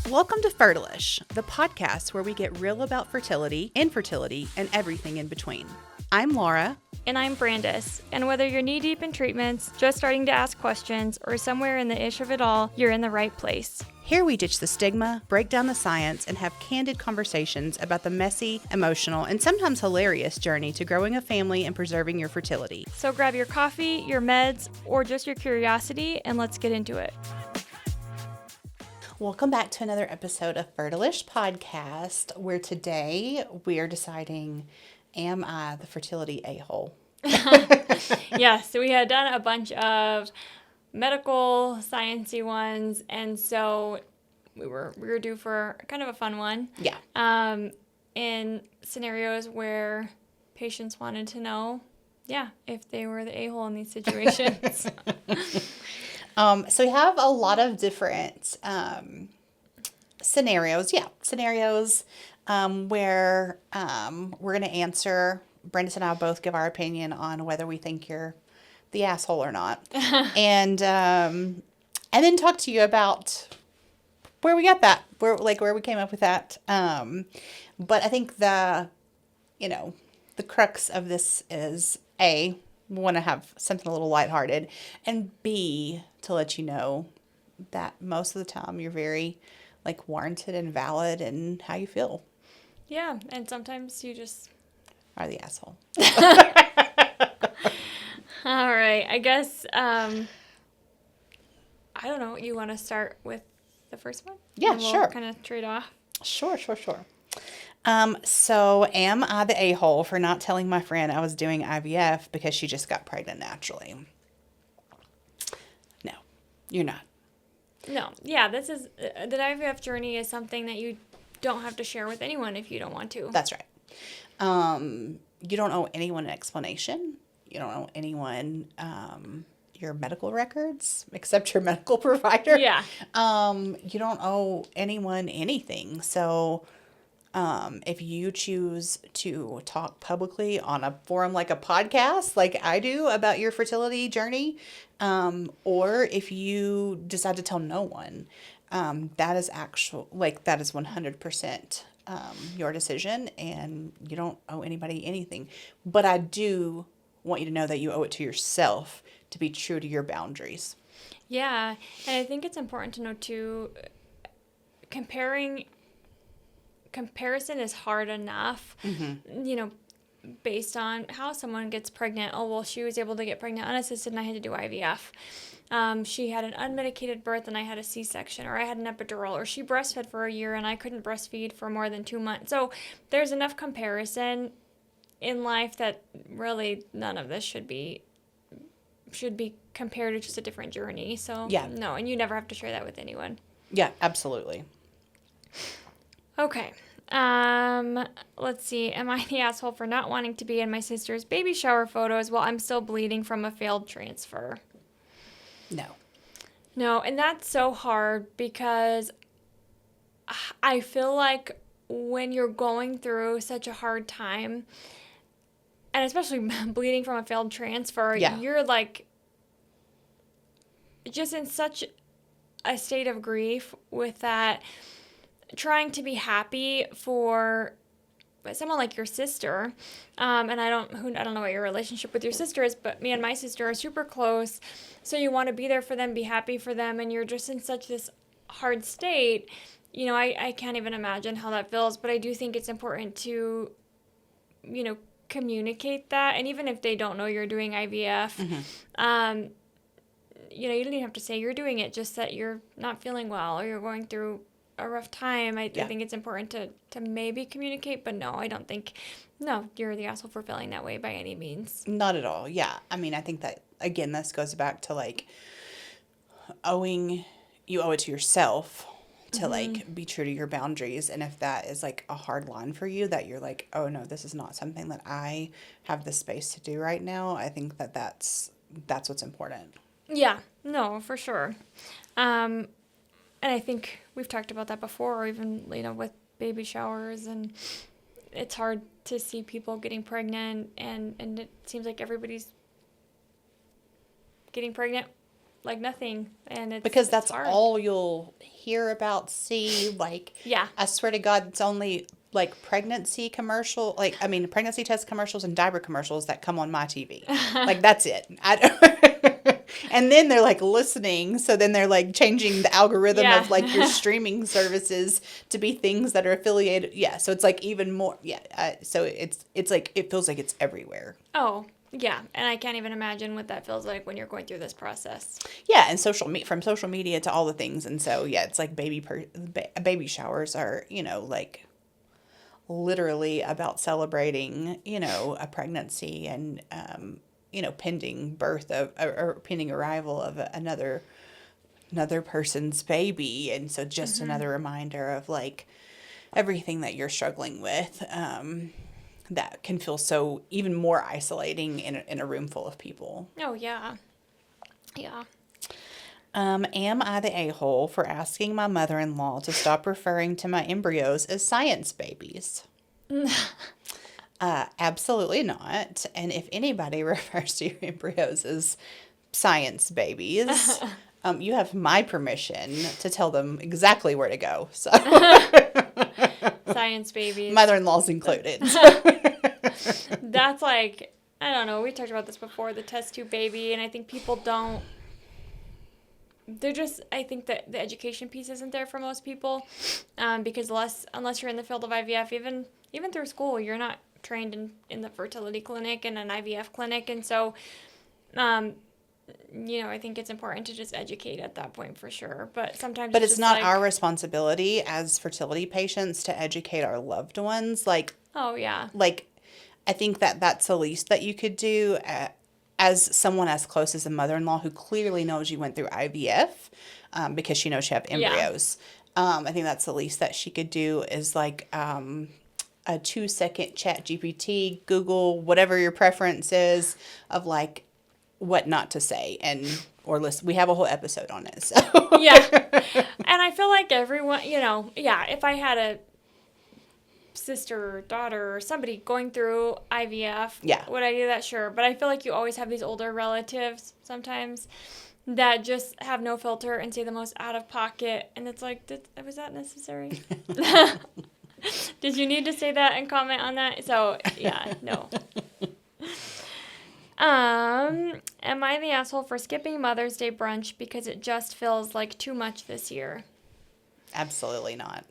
Welcome to Fertilish, the podcast where we get real about fertility, infertility, and everything in between. I'm Laura. And I'm Brandis. And whether you're knee-deep in treatments, just starting to ask questions, or somewhere in the ish of it all, you're in the right place. Here we ditch the stigma, break down the science, and have candid conversations about the messy, emotional, and sometimes hilarious journey to growing a family and preserving your fertility. So grab your coffee, your meds, or just your curiosity, and let's get into it. Welcome back to another episode of Fertilish Podcast, where today we are deciding, am I the fertility a-hole? Yes, we had done a bunch of medical, sciencey ones, and so we were due for kind of a fun one. Yeah. In scenarios where patients wanted to know, if they were the a-hole in these situations. So we have a lot of different scenarios. Yeah, scenarios where we're going to answer. Brandis and I both give our opinion on whether we think you're the asshole or not, and then talk to you about where we got that, where we came up with that. But I think the crux of this is A, we want to have something a little lighthearted, and B, to let you know that most of the time you're very warranted and valid in how you feel. Yeah, and sometimes you just are the asshole. All right, I guess I don't know. You want to start with the first one? Yeah, and we'll sure. Kind of trade off. Sure. So am I the a-hole for not telling my friend I was doing IVF because she just got pregnant naturally? No, you're not. No. Yeah, this is the IVF journey is something that you don't have to share with anyone if you don't want to. That's right. You don't owe anyone an explanation. You don't owe anyone your medical records except your medical provider. Yeah. You don't owe anyone anything. So if you choose to talk publicly on a forum like a podcast, like I do, about your fertility journey, or if you decide to tell no one, that is 100% your decision, and you don't owe anybody anything. But I do want you to know that you owe it to yourself to be true to your boundaries. Yeah, and I think it's important to know too, comparison is hard enough, based on how someone gets pregnant. Oh, well, she was able to get pregnant unassisted and I had to do IVF. She had an unmedicated birth and I had a C-section, or I had an epidural, or she breastfed for a year and I couldn't breastfeed for more than 2 months. So there's enough comparison in life that really none of this should be compared to just a different journey. So yeah. No, and you never have to share that with anyone. Yeah, absolutely. Okay. Let's see. Am I the asshole for not wanting to be in my sister's baby shower photos while I'm still bleeding from a failed transfer? No, and that's so hard because I feel like when you're going through such a hard time, and especially bleeding from a failed transfer, you're just in such a state of grief with that, trying to be happy for someone like your sister, and I don't know what your relationship with your sister is, but me and my sister are super close, so you want to be there for them, be happy for them, and you're just in such this hard state. I can't even imagine how that feels, but I do think it's important to, communicate that, and even if they don't know you're doing IVF, you don't even have to say you're doing it, just that you're not feeling well or you're going through a rough time. I think it's important to maybe communicate, but no, I don't think, you're the asshole for feeling that way by any means. Not at all. Yeah. I mean, I think that, again, this goes back to you owe it to yourself to be true to your boundaries. And if that is a hard line for you, that you're oh no, this is not something that I have the space to do right now, I think that's what's important. Yeah, no, for sure. And I think we've talked about that before, or even, with baby showers, and it's hard to see people getting pregnant, and it seems like everybody's getting pregnant, like nothing. And because it's that's hard. all you'll hear about, see. Like, Yeah. I swear to God, it's only like pregnancy pregnancy test commercials and diaper commercials that come on my TV. Like, that's it. And then they're like listening, so then they're like changing the algorithm Yeah. of like your streaming services to be things that are affiliated. Yeah, so it's like even more. Yeah, so it's like it feels like it's everywhere. Oh, yeah. And I can't even imagine what that feels like when you're going through this process. Yeah, and from social media to all the things, and so yeah, it's like baby showers are, like literally about celebrating, a pregnancy and pending birth of or pending arrival of another person's baby, and so just another reminder of like everything that you're struggling with, that can feel so even more isolating in a room full of people. Oh, yeah. Yeah. Am I the a-hole for asking my mother-in-law to stop referring to my embryos as science babies? Absolutely not. And if anybody refers to your embryos as science babies, you have my permission to tell them exactly where to go. So Science babies. mother-in-law's included. That's like, I don't know, we talked about this before, the test tube baby, and I think people don't, I think that the education piece isn't there for most people, because unless you're in the field of IVF, even through school, you're not trained in the fertility clinic and an IVF clinic, and so, I think it's important to just educate at that point for sure, but sometimes But it's just not like, our responsibility as fertility patients to educate our loved ones. oh, yeah. I think that that's the least that you could do, as someone as close as a mother-in-law who clearly knows you went through IVF, because she knows you have embryos. Yeah. I think that's the least that she could do is like a 2-second chat GPT, Google, whatever your preference is, of like what not to say or listen. We have a whole episode on it. So. Yeah. And I feel like everyone, if I had a sister or daughter or somebody going through IVF, yeah, would I do that? Sure. But I feel like you always have these older relatives sometimes that just have no filter and say the most out of pocket, and it's like, was that necessary? Did you need to say that and comment on that? So yeah, no. Am I the asshole for skipping Mother's Day brunch because it just feels like too much this year? Absolutely not.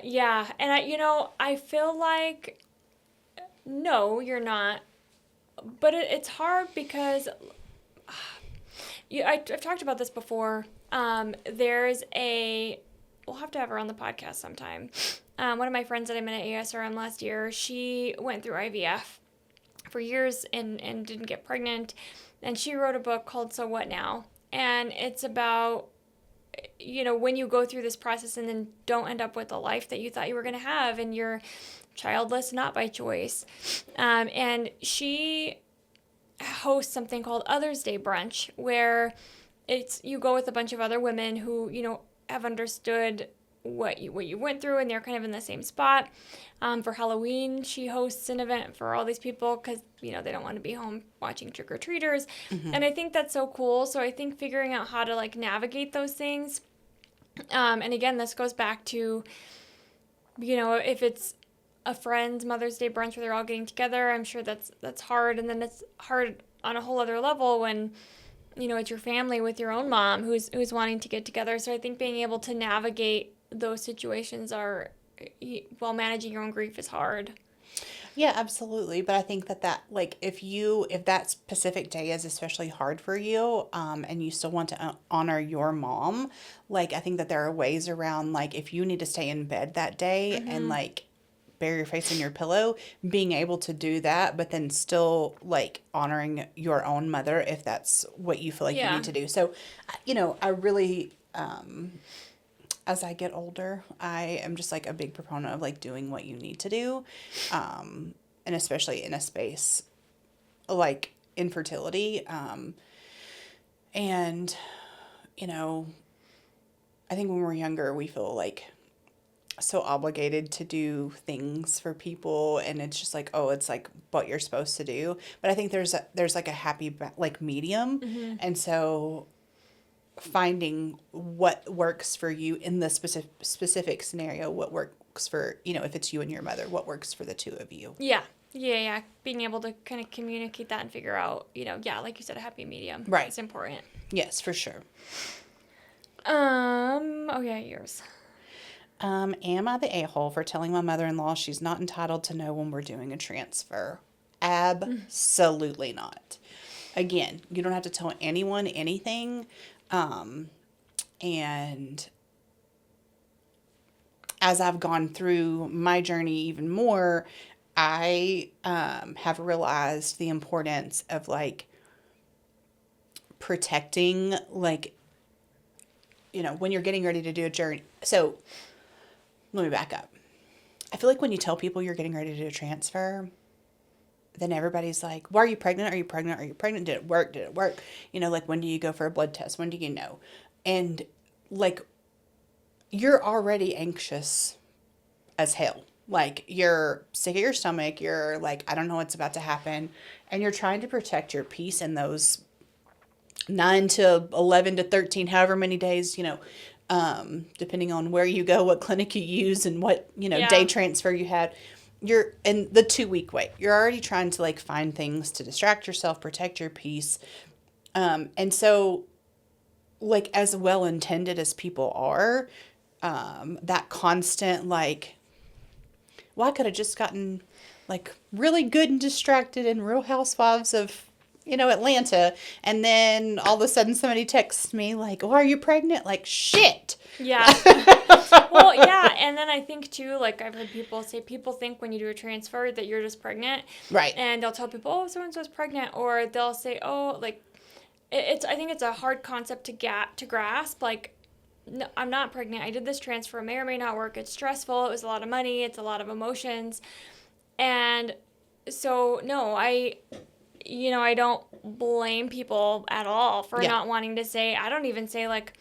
Yeah, and I feel like, no, you're not. But it's hard because I've talked about this before. We'll have to have her on the podcast sometime. One of my friends that I met at ASRM last year, she went through IVF for years and didn't get pregnant. And she wrote a book called So What Now? And it's about, when you go through this process and then don't end up with the life that you thought you were going to have and you're childless, not by choice. And she hosts something called Other's Day Brunch, where you go with a bunch of other women who, have understood what you went through, and they're kind of in the same spot. For Halloween, she hosts an event for all these people because, they don't want to be home watching trick-or-treaters. Mm-hmm. And I think that's so cool. So I think figuring out how to, like, navigate those things. And again, this goes back to, if it's a friend's Mother's Day brunch where they're all getting together, I'm sure that's hard. And then it's hard on a whole other level when, it's your family with your own mom who's wanting to get together. So I think being able to navigate those situations while managing your own grief is hard. Yeah, absolutely. But I think that like if that specific day is especially hard for you, and you still want to honor your mom, like I think that there are ways around, like if you need to stay in bed that day, mm-hmm. and like bury your face in your pillow, being able to do that, but then still like honoring your own mother if that's what you feel like you need to do. So, I really, as I get older, I am just like a big proponent of like doing what you need to do. And especially in a space like infertility. And, I think when we're younger, we feel like so obligated to do things for people, and it's just like, oh, it's like what you're supposed to do. But I think there's like a happy like medium, and so finding what works for you in the specific scenario, what works for, if it's you and your mother, what works for the two of you. Yeah. Yeah. Being able to kind of communicate that and figure out, like you said, a happy medium. Right. It's important. Yes, for sure. Okay, yours. Am I the a-hole for telling my mother-in-law she's not entitled to know when we're doing a transfer? Absolutely not. Again, you don't have to tell anyone anything. And as I've gone through my journey even more, I have realized the importance of like protecting, like, when you're getting ready to do a journey. So let me back up. I feel like when you tell people you're getting ready to do a transfer, then everybody's like, why are you pregnant? Are you pregnant? Are you pregnant? Did it work? Did it work? Like, when do you go for a blood test? When do you know? And like, you're already anxious as hell. Like, you're sick of your stomach. You're like, I don't know what's about to happen. And you're trying to protect your peace in those 9 to 11 to 13, however many days, depending on where you go, what clinic you use, and what, day transfer you had. You're in the 2-week wait. You're already trying to like find things to distract yourself, protect your peace. And so, like, as well intended as people are, that constant like, well, I could have just gotten like really good and distracted in Real Housewives of, Atlanta, and then all of a sudden somebody texts me like, "Oh, are you pregnant?" Like, shit. Yeah. Well, yeah, and then I think too, like, I've heard people say people think when you do a transfer that you're just pregnant, right? And they'll tell people, "Oh, so and so's pregnant," or they'll say, "Oh, like, it's." I think it's a hard concept to grasp. Like, no, I'm not pregnant. I did this transfer. It may or may not work. It's stressful. It was a lot of money. It's a lot of emotions, and so no, I don't blame people at all for not wanting to say. I don't even say, like,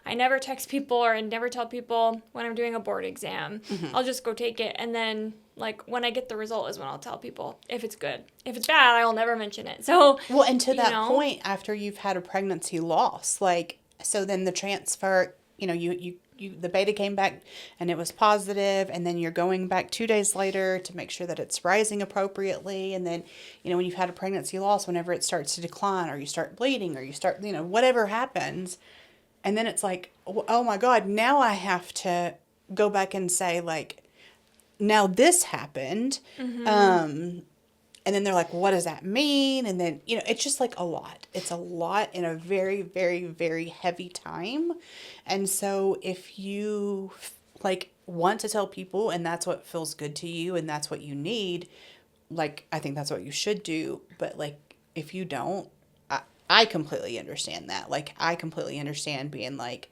I never text people or I never tell people when I'm doing a board exam. Mm-hmm. I'll just go take it. And then, like, when I get the result is when I'll tell people if it's good. If it's bad, I'll never mention it. So, well, and to that point, after you've had a pregnancy loss, like, so then the transfer, the beta came back and it was positive, and then you're going back 2 days later to make sure that it's rising appropriately. And then, when you've had a pregnancy loss, whenever it starts to decline or you start bleeding or you start, whatever happens, and then it's like, oh my God, now I have to go back and say, like, now this happened. Mm-hmm. And then they're like, what does that mean? And then, it's just like a lot. It's a lot in a very, very, very heavy time. And so if you like want to tell people and that's what feels good to you and that's what you need, like, I think that's what you should do. But like, if you don't, I completely understand that. Like, I completely understand being like,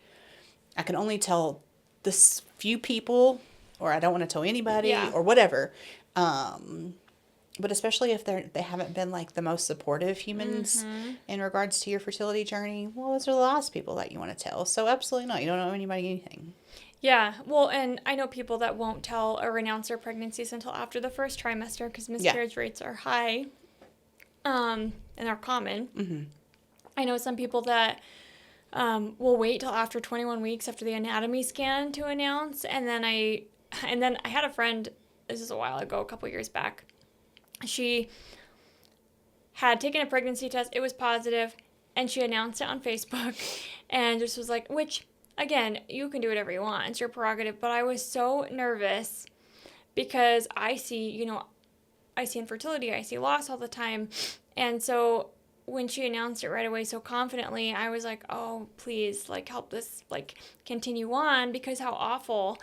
I can only tell this few people, or I don't want to tell anybody, or whatever. But especially if they haven't been like the most supportive humans in regards to your fertility journey, well, those are the last people that you want to tell. So absolutely not. You don't know anybody anything. Yeah. Well, and I know people that won't tell or renounce their pregnancies until after the first trimester because miscarriage rates are high, and are common. Mm-hmm. I know some people that will wait till after 21 weeks after the anatomy scan to announce. And then I had a friend, this is a while ago, a couple years back. She had taken a pregnancy test. It was positive, and she announced it on Facebook, and just was like, which, again, you can do whatever you want. It's your prerogative. But I was so nervous because I see infertility. I see loss all the time. And so when she announced it right away so confidently, I was like, oh, please, like, help this, like, continue on, because how awful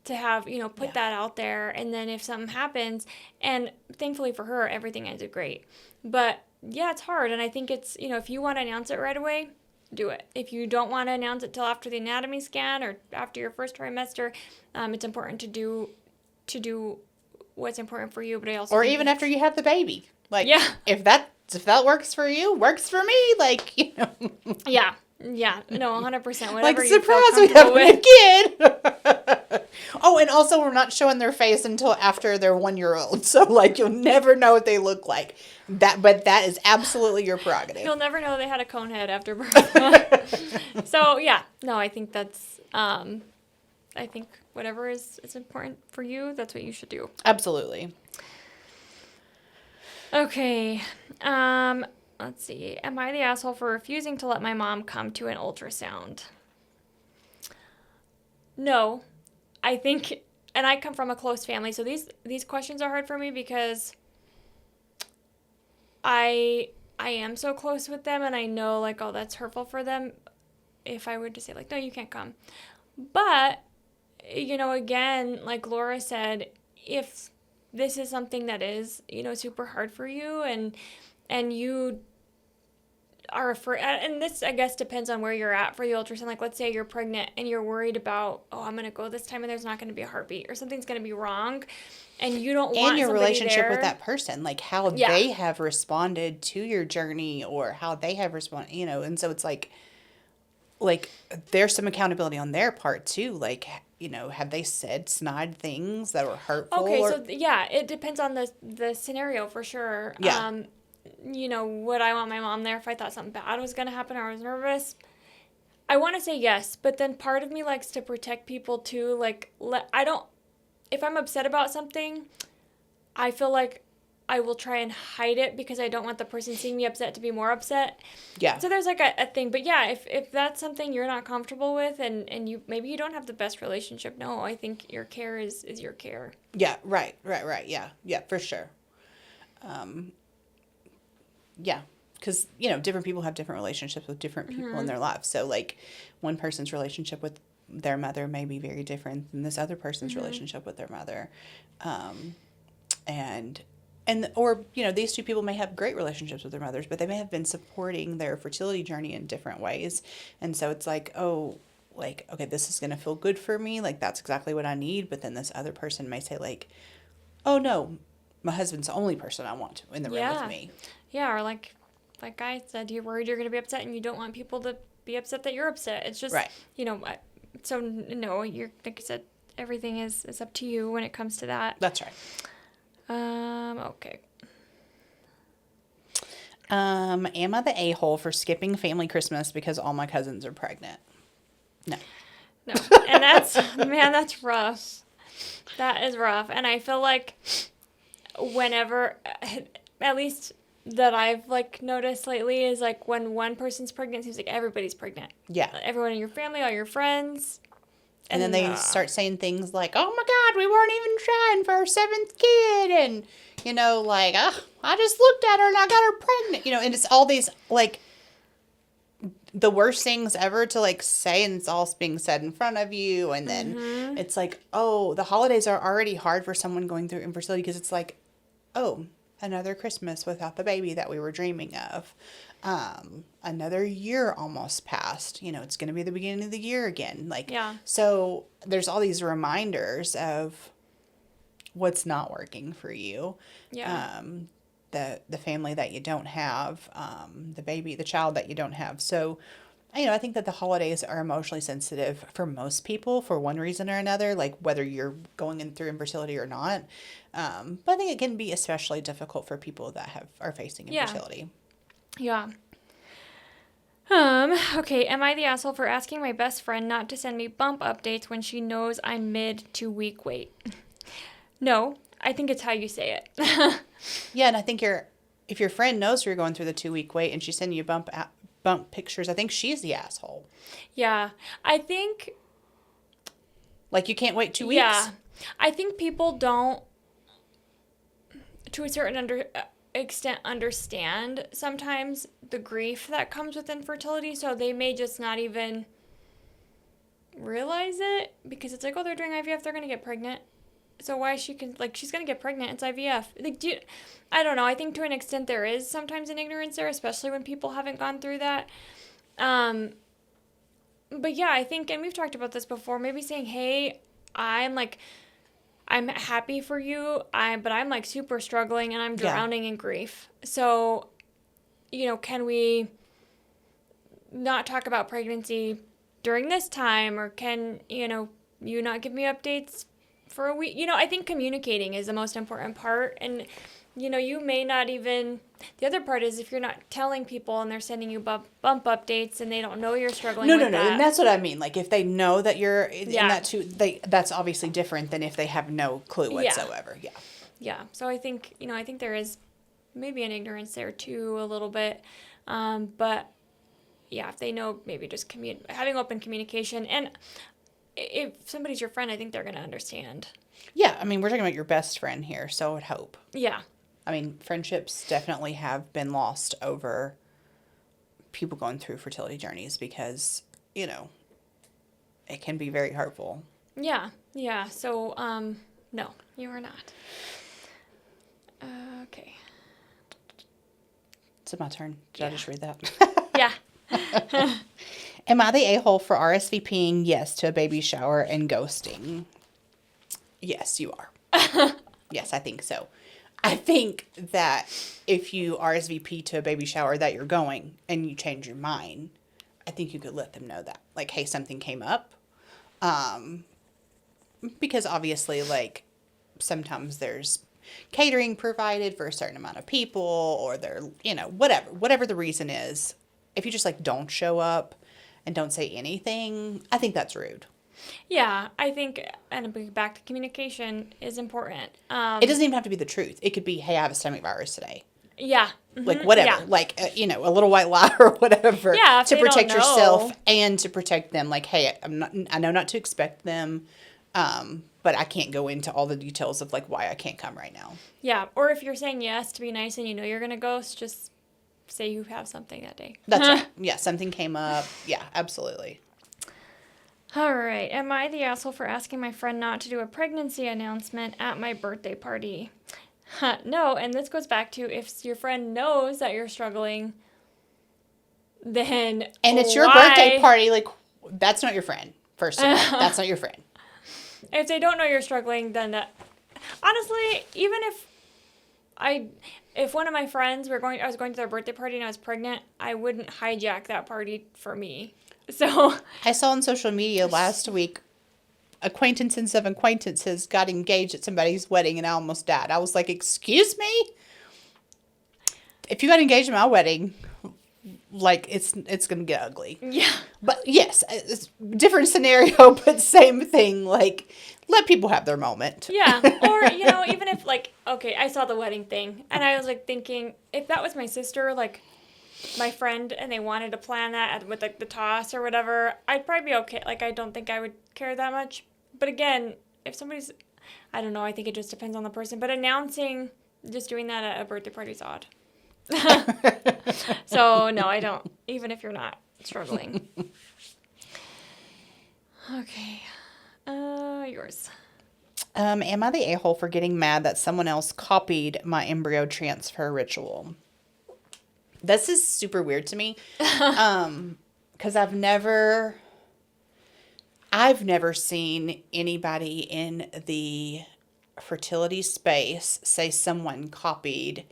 to have, put that out there, and then if something happens, and thankfully for her, everything ended great. But yeah, it's hard, and I think it's, if you want to announce it right away, do it. If you don't want to announce it till after the anatomy scan or after your first trimester, it's important to do what's important for you. But I also even after you have the baby, like, if that works for you, works for me, like, Yeah, no, 100%. Whatever like, you feel surprise, we have a kid. Oh, and also we're not showing their face until after they're 1 year old. So like you'll never know what they look like. But that is absolutely your prerogative. You'll never know they had a cone head after birth. So yeah, no, I think that's I think whatever is important for you, that's what you should do. Absolutely. Okay. Let's see. Am I the asshole for refusing to let my mom come to an ultrasound? No. I think, and I come from a close family, so these questions are hard for me because I am so close with them, and I know like, oh, that's hurtful for them if I were to say like, no, you can't come. But again, like Laura said, if this is something that is super hard for you, and you are afraid, and this I guess depends on where you're at for the ultrasound. Like let's say you're pregnant and you're worried about, oh, I'm gonna go this time and there's not gonna be a heartbeat or something's gonna be wrong, and you don't want and your somebody relationship there. with that person, like how Yeah. they have responded to your journey or how they have responded, and so it's like there's some accountability on their part too. Like, have they said snide things that were hurtful? Okay, so yeah, it depends on the scenario for sure. Yeah. Would I want my mom there if I thought something bad was going to happen or I was nervous? I want to say yes, but then part of me likes to protect people too. Like, if I'm upset about something, I feel like I will try and hide it because I don't want the person seeing me upset to be more upset. Yeah. So there's like a thing. But yeah, if that's something you're not comfortable with and maybe you don't have the best relationship, no, I think your care is your care. Yeah, right. Yeah, for sure. Yeah, because, different people have different relationships with different people in their lives. So, like, one person's relationship with their mother may be very different than this other person's relationship with their mother. Or these two people may have great relationships with their mothers, but they may have been supporting their fertility journey in different ways. And so it's like, oh, like, okay, this is going to feel good for me. Like, that's exactly what I need. But then this other person may say, like, oh, no, my husband's the only person I want in the room with me. Yeah, or like I said, you're worried you're going to be upset and you don't want people to be upset that you're upset. It's just, right. So, no, you're, like I said, everything is up to you when it comes to that. That's right. Okay. Am I the a-hole for skipping family Christmas because all my cousins are pregnant? No. No. And that's rough. That is rough. And I feel like whenever, at least that I've like noticed lately, is like when one person's pregnant, it seems like everybody's pregnant. Yeah. Everyone in your family, all your friends. And then they start saying things like, oh my God, we weren't even trying for our 7th kid. And, like, I just looked at her and I got her pregnant. And it's all these, like, the worst things ever to, like, say. And it's all being said in front of you. And then it's like, oh, the holidays are already hard for someone going through infertility because it's like, oh, another Christmas without the baby that we were dreaming of. Another year almost passed. It's going to be the beginning of the year again. Like, yeah. So there's all these reminders of what's not working for you. Yeah. The family that you don't have, the child that you don't have. So, I think that the holidays are emotionally sensitive for most people for one reason or another, like whether you're going in through infertility or not. But I think it can be especially difficult for people that are facing infertility. Yeah. Okay, am I the asshole for asking my best friend not to send me bump updates when she knows I'm mid to week weight? No, I think it's how you say it. Yeah, and I think if your friend knows you're going through the 2-week wait and she's sending you bump pictures, I think she's the asshole. Yeah, I think... Like, you can't wait 2 weeks? Yeah, I think people don't, to a certain extent, understand sometimes the grief that comes with infertility, so they may just not even realize it because it's like, oh, they're doing IVF, they're going to get pregnant. So why she's going to get pregnant, it's IVF. Like, I don't know, I think to an extent there is sometimes an ignorance there, especially when people haven't gone through that. But yeah, I think, and we've talked about this before, maybe saying, hey, I'm happy for you, but I'm like super struggling and I'm drowning in grief. So, can we not talk about pregnancy during this time, or can, you not give me updates for a week. I think communicating is the most important part. And, you may not even, the other part is if you're not telling people and they're sending you bump updates and they don't know you're struggling with that. And that's what I mean. Like, if they know that you're in Yeah. that too, that's obviously different than if they have no clue whatsoever. Yeah. Yeah. So I think, I think there is maybe an ignorance there too, a little bit. But yeah, if they know, maybe just having open communication. And if somebody's your friend, I think they're going to understand. Yeah. I mean, we're talking about your best friend here, so I would hope. Yeah. I mean, friendships definitely have been lost over people going through fertility journeys because, it can be very hurtful. Yeah. Yeah. So, no, you are not. Okay. Is it my turn? Did I just read that? Yeah. Am I the a-hole for RSVPing yes to a baby shower and ghosting? Yes, you are. Yes, I think so. I think that if you RSVP to a baby shower that you're going and you change your mind, I think you could let them know that. Like, hey, something came up. Because obviously, like, sometimes there's catering provided for a certain amount of people or they're, whatever the reason is. If you just, like, don't show up and don't say anything, I think that's rude. Yeah, I think, and back to communication is important. It doesn't even have to be the truth. It could be, hey, I have a stomach virus today. Yeah. Mm-hmm. Like, whatever. Yeah. Like, a little white lie or whatever. Yeah, to protect don't yourself know. and to protect them. Like, hey, I know not to expect them, but I can't go into all the details of, like, why I can't come right now. Yeah, or if you're saying yes to be nice and you're going to ghost, just say you have something that day. That's right. Yeah, something came up. Yeah, absolutely. All right. Am I the asshole for asking my friend not to do a pregnancy announcement at my birthday party? No, and this goes back to if your friend knows that you're struggling, then and it's your birthday party, like, that's not your friend, first of all. That's not your friend. If they don't know you're struggling, then honestly, even if one of my friends I was going to their birthday party and I was pregnant, I wouldn't hijack that party for me. So I saw on social media last week, acquaintances of acquaintances got engaged at somebody's wedding and I almost died. I was like, excuse me? If you got engaged at my wedding, like, it's going to get ugly. Yeah. But yes, it's different scenario, but same thing. Like, let people have their moment. Yeah. Or, even if, like, okay, I saw the wedding thing and I was like thinking, if that was my sister, like, my friend, and they wanted to plan that with, like, the toss or whatever, I'd probably be okay. Like, I don't think I would care that much. But again, if somebody's, I don't know, I think it just depends on the person. But just doing that at a birthday party is odd. So, no, I don't, even if you're not struggling. Okay. Yours. Am I the a-hole for getting mad that someone else copied my embryo transfer ritual? This is super weird to me. Because I've never seen anybody in the fertility space say someone copied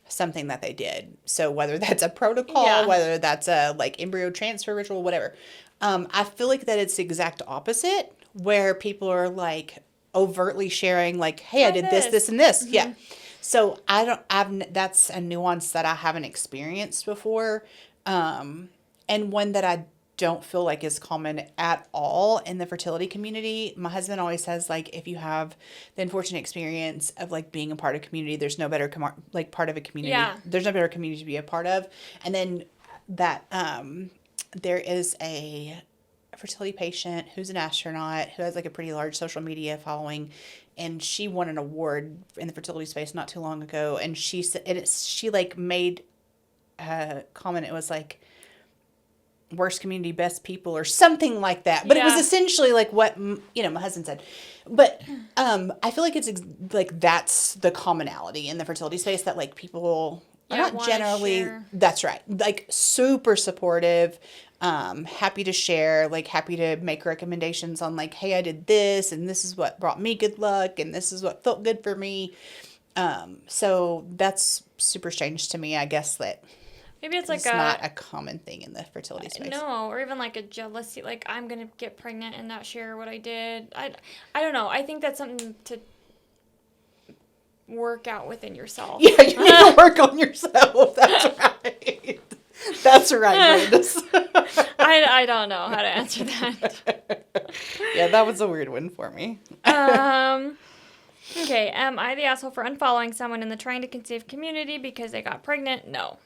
something that they did. So whether that's a protocol, whether that's a, like, embryo transfer ritual, whatever. I feel like that it's the exact opposite, where people are, like, overtly sharing, like, hey, I did this, and this. Mm-hmm. Yeah. So that's a nuance that I haven't experienced before. And one that I don't feel like is common at all in the fertility community. My husband always says, like, if you have the unfortunate experience of, like, being a part of a community, there's no better part of a community. Yeah. There's no better community to be a part of. And then that there is a fertility patient who's an astronaut who has, like, a pretty large social media following, and she won an award in the fertility space not too long ago, and she like made a comment. It was like, worst community, best people, or something like that. But it was essentially like what, my husband said. But I feel like it's like that's the commonality in the fertility space, that, like, people are not generally share. That's right, like, super supportive, happy to share, like, happy to make recommendations on, like, hey, I did this and this is what brought me good luck and this is what felt good for me. So that's super strange to me, I guess, that Maybe it's It's like not a common thing in the fertility space. no, or even like a jealousy, like I'm gonna get pregnant and not share what I did. I don't know. I think that's something to work out within yourself. Yeah, you need to work on yourself. That's right. That's right, Brandis. I don't know how to answer that. Yeah, that was a weird one for me. Okay, am I the asshole for unfollowing someone in the trying to conceive community because they got pregnant? No.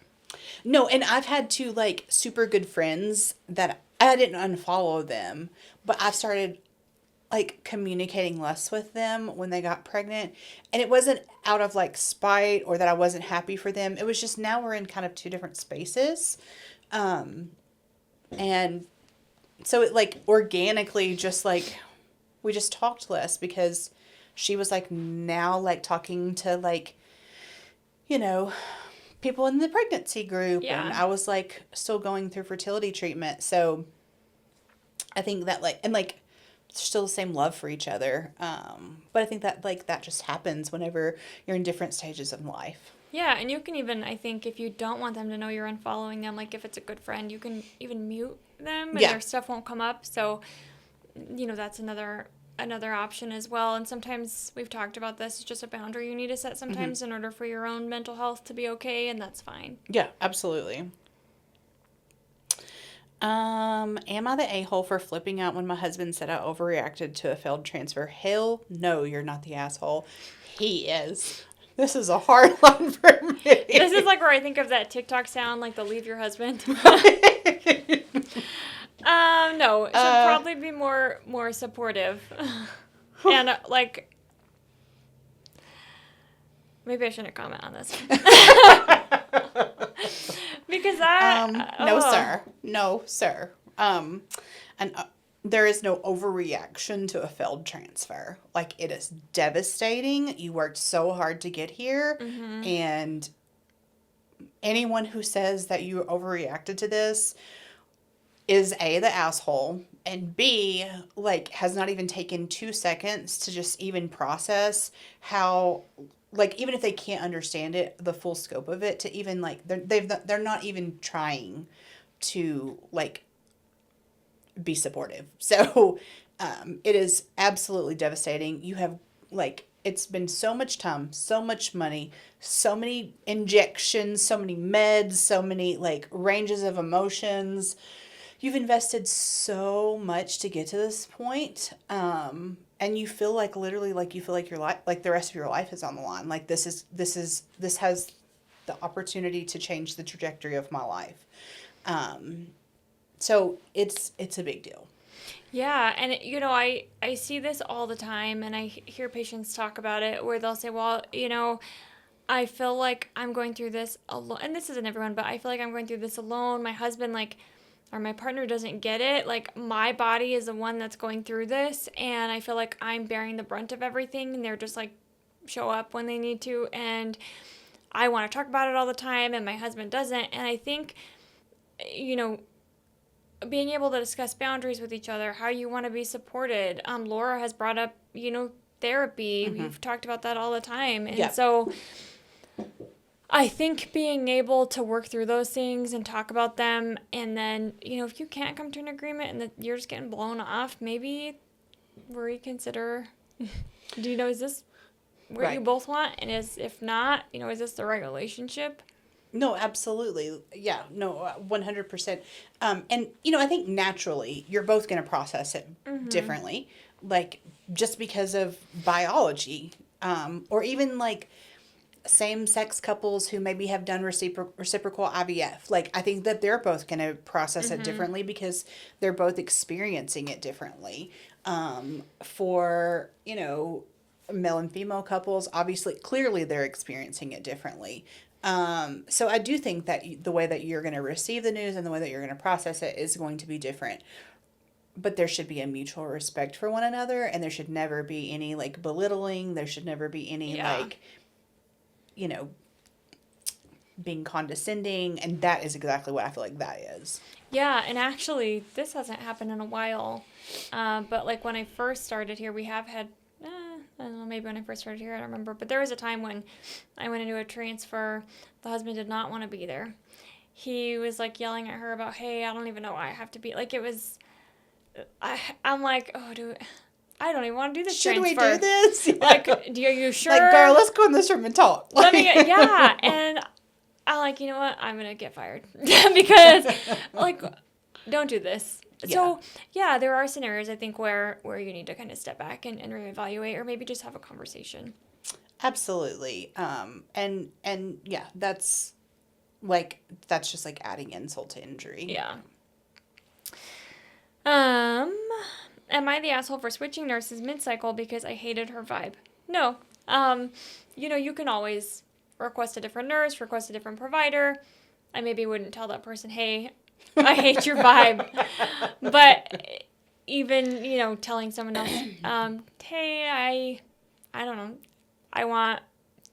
No, and I've had two like super good friends that I didn't unfollow them, but I've started like communicating less with them when they got pregnant, and it wasn't out of like spite or that I wasn't happy for them. It was just now we're in kind of two different spaces. And so it like organically just like we just talked less because she was like now like talking to like, you know, people in the pregnancy group, and Yeah. I was like still going through fertility treatment. So I think that like and like still the same love for each other. But I think that like that just happens whenever you're in different stages of life. Yeah, and you can even, I think, if you don't want them to know you're unfollowing them, like if it's a good friend, you can even mute them and Yeah. their stuff won't come up. So, that's another option as well. And sometimes we've talked about this, it's just a boundary you need to set sometimes in order for your own mental health to be okay, and that's fine. Yeah, absolutely. Am I the a-hole for flipping out when my husband said I overreacted to a failed transfer? Hell no, you're not the asshole. He is. This is a hard one for me. This is like where I think of that TikTok sound, like the leave your husband. No, should probably be more supportive. And like maybe I shouldn't comment on this. Because No, sir. No, sir. And there is no overreaction to a failed transfer. Like, it is devastating. You worked so hard to get here, and anyone who says that you overreacted to this is A, the asshole, and B, like, has not even taken 2 seconds to just even process how, like, even if they can't understand it, the full scope of it, to even, like, they're not even trying to, like, be supportive. So, it is absolutely devastating. You have, like, it's been so much time, so much money, so many injections, so many meds, so many, like, ranges of emotions. You've invested so much to get to this point, and you feel like literally like you feel like your life, like the rest of your life is on the line. Like this has the opportunity to change the trajectory of my life. So it's a big deal. Yeah, and I see this all the time, and I hear patients talk about it where they'll say, well, I feel like I'm going through this alone, and this isn't everyone, but I feel like I'm going through this alone. My husband, like, or my partner doesn't get it. Like, my body is the one that's going through this, and I feel like I'm bearing the brunt of everything, and they're just like show up when they need to, and I want to talk about it all the time, and my husband doesn't. And I think, being able to discuss boundaries with each other, how you want to be supported. Laura has brought up, therapy. We've talked about that all the time. And so I think being able to work through those things and talk about them, and then, if you can't come to an agreement and that you're just getting blown off, maybe reconsider, is this what you both want? And if not, is this the right relationship? No, absolutely. Yeah, no, 100%. And, I think naturally you're both going to process it differently, like just because of biology, or even like same-sex couples who maybe have done reciprocal IVF. Like, I think that they're both going to process it differently because they're both experiencing it differently. For, male and female couples, obviously, clearly they're experiencing it differently. So I do think that the way that you're going to receive the news and the way that you're going to process it is going to be different. But there should be a mutual respect for one another, and there should never be any, like, belittling. There should never be any, like, being condescending. And that is exactly what I feel like that is. Yeah, and actually, this hasn't happened in a while. But, like, when I first started here, we have had... I don't know, maybe when I first started here, I don't remember. But there was a time when I went into a transfer. The husband did not want to be there. he was like yelling at her about, hey, I don't even know why I have to be like, it was, I'm like, oh, I don't even want to do this Should transfer. we do this? Yeah. Like, are you sure? Like, girl, let's go in this room and talk. Let me get, yeah. And I'm like, you know what? I'm going to get fired. Because, like, don't do this. Yeah. So, yeah, there are scenarios, I think, where you need to kind of step back and reevaluate, or maybe just have a conversation. Absolutely. And yeah, that's just like adding insult to injury. Yeah. Am I the asshole for switching nurses mid-cycle because I hated her vibe? No. You can always request a different nurse, request a different provider. I maybe wouldn't tell that person, hey, I hate your vibe. But even, telling someone else, hey, I don't know,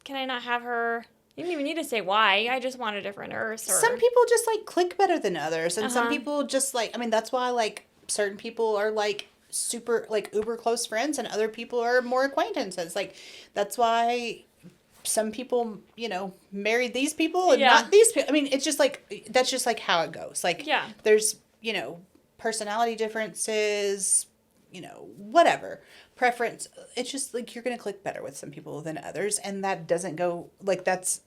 can I not have her? You don't even need to say why. I just want a different nurse. Or... Some people just like click better than others. And some Uh-huh. people just like, I mean, that's why like certain people are like super like uber close friends and other people are more acquaintances. Like that's why some people, married these people and Yeah. not these people. I mean, it's just like, that's just like how it goes. Like Yeah. there's, personality differences, whatever. Preference. It's just like you're going to click better with some people than others. And that doesn't go like that's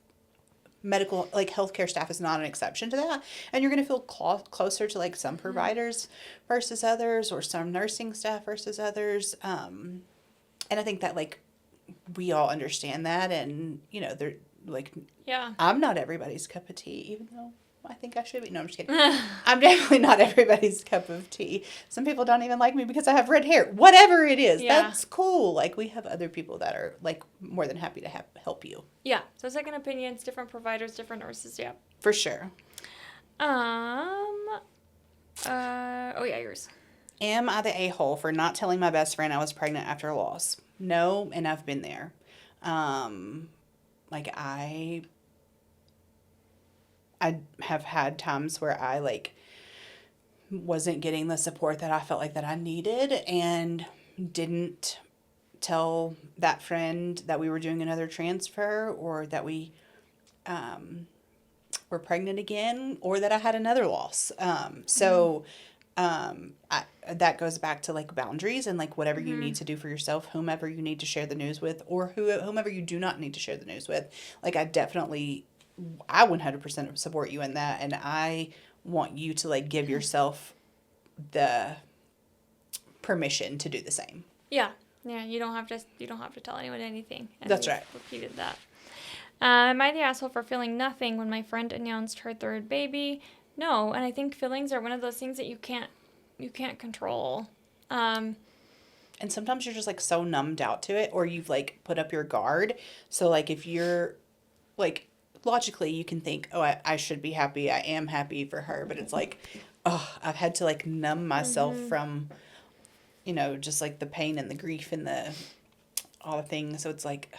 medical, like healthcare staff is not an exception to that. And you're going to feel closer to like some providers versus others or some nursing staff versus others. And I think that like we all understand that. And, they're like, Yeah. I'm not everybody's cup of tea, even though I think I should be. No, I'm just kidding. I'm definitely not everybody's cup of tea. Some people don't even like me because I have red hair. Whatever it is, Yeah. that's cool. Like, we have other people that are, like, more than happy to help you. Yeah. So second opinions, different providers, different nurses. Yeah. For sure. Oh yeah, yours. Am I the a-hole for not telling my best friend I was pregnant after a loss? No, and I've been there. I have had times where I like wasn't getting the support that I felt like that I needed and didn't tell that friend that we were doing another transfer or that we were pregnant again or that I had another loss. That goes back to like boundaries and like whatever you need to do for yourself, whomever you need to share the news with or whomever you do not need to share the news with. Like I 100% support you in that. And I want you to like give yourself the permission to do the same. Yeah. Yeah. You don't have to tell anyone anything. And That's we've right. Repeated that. Am I the asshole for feeling nothing when my friend announced her third baby? No. And I think feelings are one of those things that you can't control. And sometimes you're just like so numbed out to it or you've like put up your guard. So like if you're like logically you can think, oh, I should be happy. I am happy for her. But it's like, oh, I've had to like numb myself from, just like the pain and the grief and all the things. So it's like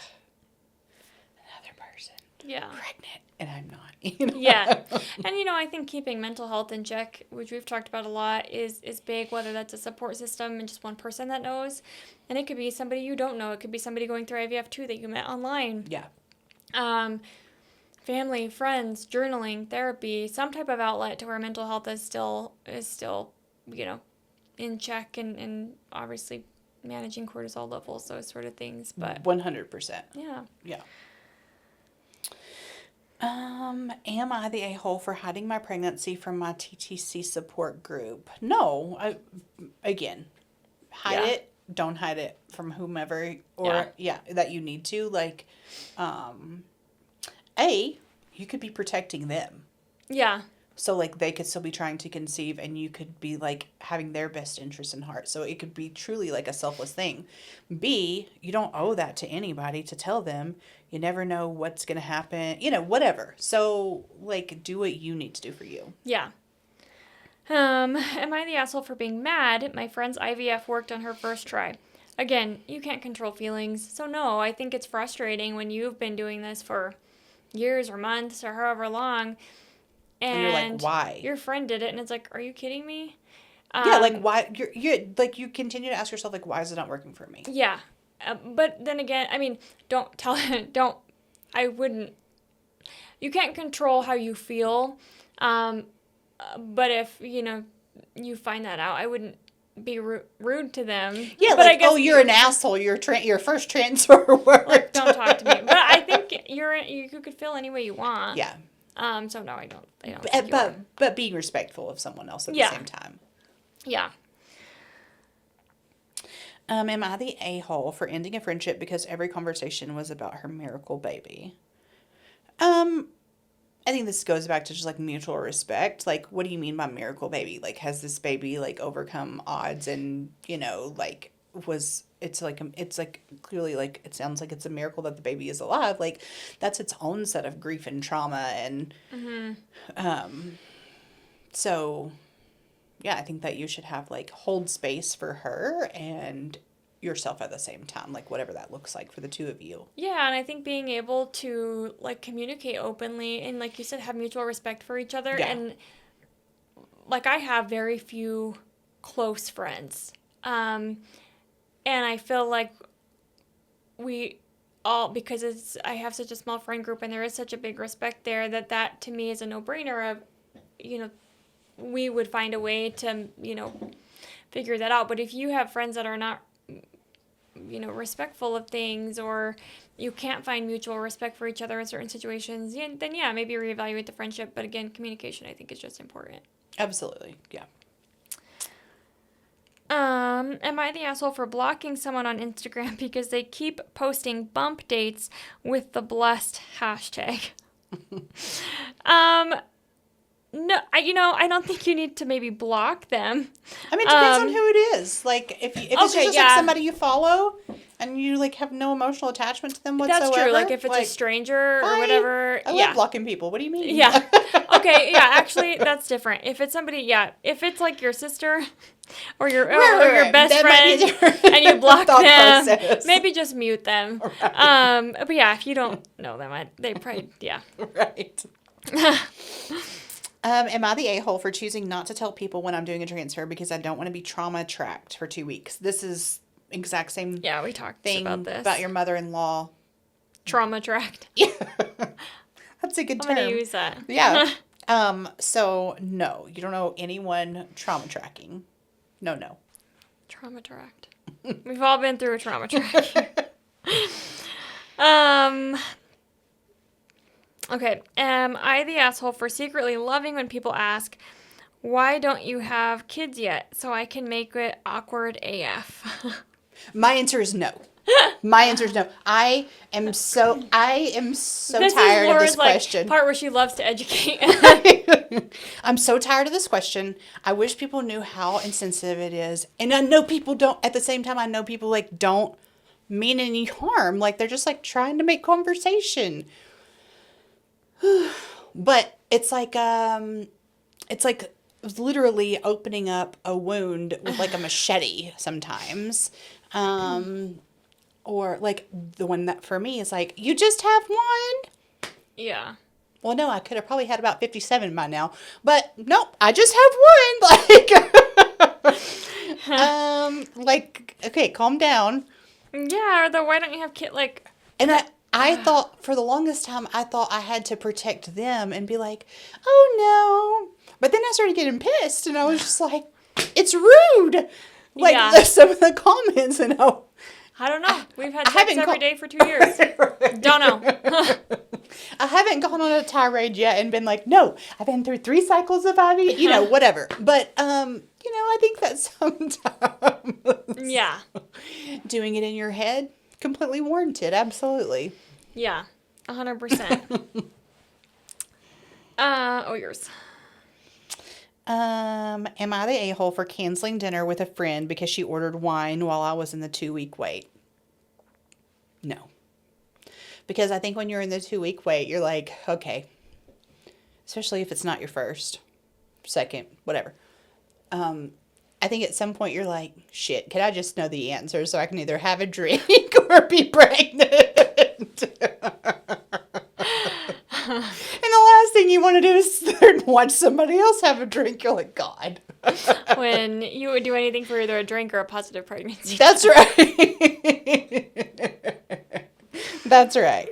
another person pregnant and I'm not. Yeah. And, I think keeping mental health in check, which we've talked about a lot, is big, whether that's a support system and just one person that knows. And it could be somebody you don't know. It could be somebody going through IVF too that you met online. Yeah. Family, friends, journaling, therapy, some type of outlet to where mental health is still in check and obviously managing cortisol levels, those sort of things. But 100%. Yeah. Yeah. Am I the a-hole for hiding my pregnancy from my TTC support group? No. Hide it. Don't hide it from whomever or that you need to. Like, you could be protecting them. Yeah. So, like, they could still be trying to conceive and you could be, like, having their best interest in heart. So, it could be truly, like, a selfless thing. B, you don't owe that to anybody to tell them. You never know what's going to happen. Whatever. So, like, do what you need to do for you. Yeah. Am I the asshole for being mad? My friend's IVF worked on her first try. Again, you can't control feelings. So, no, I think it's frustrating when you've been doing this for years or months or however long. And you're like, why? Your friend did it, and it's like, are you kidding me? Like, why? You're like, you continue to ask yourself, like, why is it not working for me? Yeah. But then again, I mean, I wouldn't. You can't control how you feel. But if, you find that out, I wouldn't be rude to them. Yeah, but like, I guess oh, you're an asshole. You're your first transfer word. don't talk to me. But I think you could feel any way you want. Yeah. So no, I don't think you are. But being respectful of someone else at the same time. Yeah. Am I the a-hole for ending a friendship because every conversation was about her miracle baby? I think this goes back to just like mutual respect. Like, what do you mean by miracle baby? Like, has this baby like overcome odds and, like it's like clearly like it sounds like it's a miracle that the baby is alive. Like, that's its own set of grief and trauma. And, so yeah, I think that you should have like hold space for her and yourself at the same time, like whatever that looks like for the two of you. Yeah, and I think being able to like communicate openly and like you said, have mutual respect for each other. Yeah. And like I have very few close friends. And I feel like we all, because I have such a small friend group and there is such a big respect there, that to me is a no-brainer of, we would find a way to, figure that out. But if you have friends that are not, respectful of things, or you can't find mutual respect for each other in certain situations, then yeah, maybe reevaluate the friendship. But again, communication, I think, is just important. Absolutely. Yeah. Am I the asshole for blocking someone on Instagram because they keep posting bump dates with the blessed hashtag? No, I don't think you need to maybe block them. I mean, it depends on who it is. Like, if it's just like somebody you follow and you like have no emotional attachment to them whatsoever. That's true. Like if it's a stranger or whatever. I love blocking people. What do you mean? Yeah. Okay. Yeah. Actually, that's different. If it's somebody, if it's like your sister or your best friend and you block them, maybe just mute them. Right. But yeah, if you don't know them, they probably Right. Am I the a-hole for choosing not to tell people when I'm doing a transfer because I don't want to be trauma tracked for 2 weeks? This is exact same we talked thing about this. About your mother-in-law. Trauma tracked. Yeah. That's a good term. I'm going to use that. Yeah. So, no. You don't know anyone trauma tracking. No. Trauma tracked. We've all been through a trauma track. Okay, am I the asshole for secretly loving when people ask, why don't you have kids yet, so I can make it awkward AF? My answer is no. I am so tired of this question. Part where she loves to educate. I'm so tired of this question. I wish people knew how insensitive it is. And I know people don't, at the same time, I know people like don't mean any harm. Like they're just like trying to make conversation. But it's like literally opening up a wound with like a machete sometimes. Or like the one that for me is like, you just have one? Yeah. Well, no, I could have probably had about 57 by now, but nope, I just have one. Like, okay, calm down. Yeah. Or why don't you have kids? Like, and I thought for the longest time, I thought I had to protect them and be like, oh no. But then I started getting pissed and I was just like, it's rude. Like some of the comments and I don't know. We've had sex every day for 2 years. Right. Don't know. I haven't gone on a tirade yet and been like, no, I've been through 3 cycles of IV, whatever. But, I think that sometimes doing it in your head, completely warranted. Absolutely. Yeah, 100%. Yours. Am I the a-hole for canceling dinner with a friend because she ordered wine while I was in the 2-week wait? No. Because I think when you're in the 2-week wait, you're like, okay, especially if it's not your first, second, whatever. I think at some point you're like, shit, can I just know the answer so I can either have a drink or be pregnant? And the last thing you want to do is sit there and watch somebody else have a drink. You're like, God. When you would do anything for either a drink or a positive pregnancy. That's right. That's right.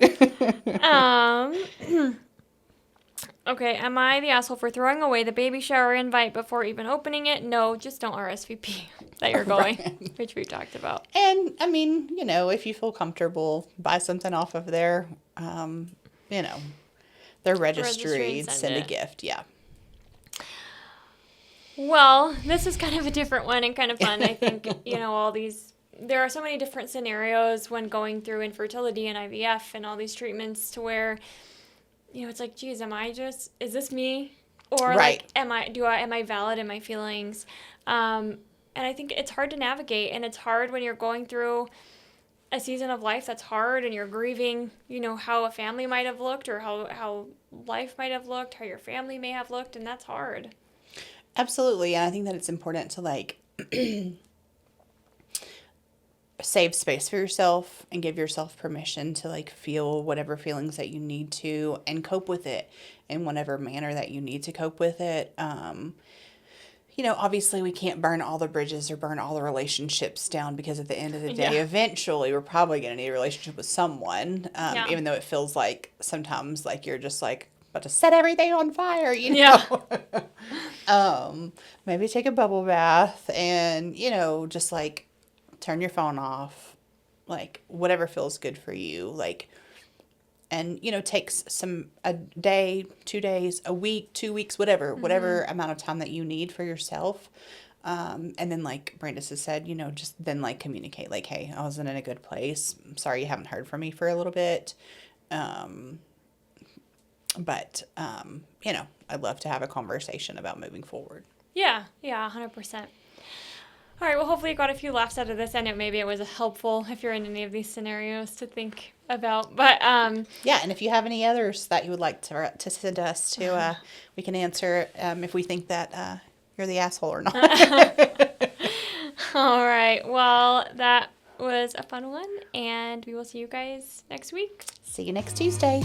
Okay, am I the asshole for throwing away the baby shower invite before even opening it? No, just don't RSVP that you're going, Right. which we talked about. And I mean, if you feel comfortable, buy something off of their, you know, their registry, and send a it. gift. Yeah. Well, this is kind of a different one and kind of fun. I think, there are so many different scenarios when going through infertility and IVF and all these treatments to where, it's like, geez, is this me? Or Right. like, am I valid in my feelings? And I think it's hard to navigate, and it's hard when you're going through a season of life that's hard and you're grieving, how a family might have looked or how life might have looked, how your family may have looked, and that's hard. Absolutely. And I think that it's important to like save space for yourself and give yourself permission to like feel whatever feelings that you need to and cope with it in whatever manner that you need to cope with it. Obviously we can't burn all the bridges or burn all the relationships down because at the end of the day, Yeah. eventually we're probably going to need a relationship with someone. Yeah. Even though it feels like sometimes like you're just like about to set everything on fire, Yeah. Maybe take a bubble bath and, just like turn your phone off, like whatever feels good for you. Like, and, takes a day, 2 days, a week, 2 weeks, whatever amount of time that you need for yourself. And then like Brandis has said, just then like communicate like, hey, I wasn't in a good place. I'm sorry you haven't heard from me for a little bit. But I'd love to have a conversation about moving forward. Yeah, 100%. All right, well, hopefully you got a few laughs out of this, and maybe it was helpful if you're in any of these scenarios to think about. But yeah, and if you have any others that you would like to send us to, we can answer if we think that you're the asshole or not. All right, well, that was a fun one, and we will see you guys next week. See you next Tuesday.